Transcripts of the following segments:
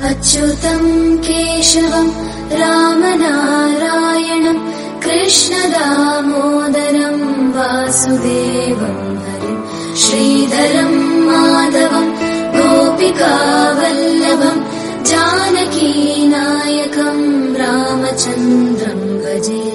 अच्युतं केशवं रामनारायणं कृष्णदामोदरं वासुदेवं हरिं श्रीधरं माधवं गोपिकावल्लभं जानकीनायकं रामचन्द्रं भजे।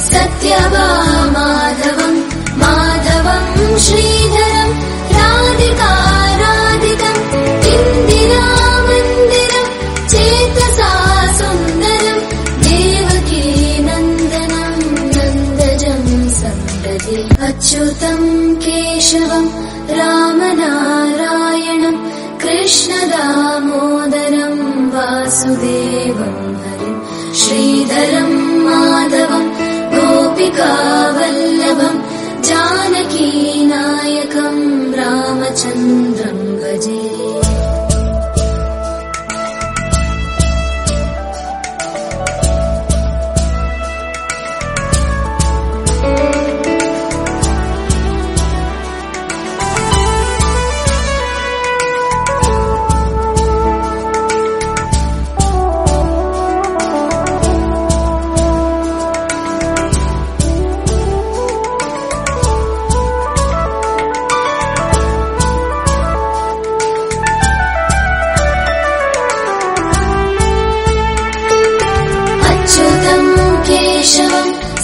सत्यभामाधवं माधवं श्रीधरं राधिकाराधितं इन्दिरामन्दिरं चेतसा सुन्दरं देवकी नन्दनं नन्दजं सम्प्रति। अच्युतं केशवं रामनारायणं कृष्णदामोदरं वासुदेवं हरिं श्रीधरं माधवं गोपिकावल्लभं जानकीनायकं रामचन्द्रं भजे।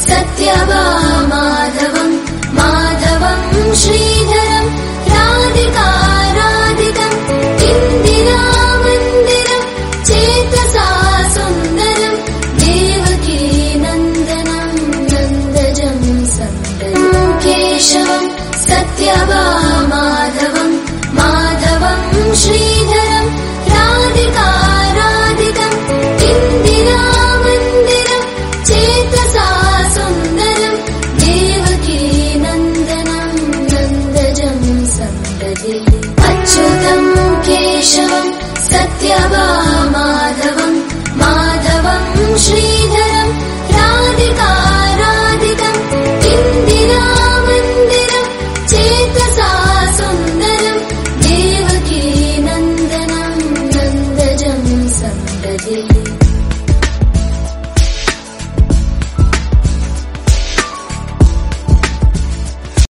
सत्यभामा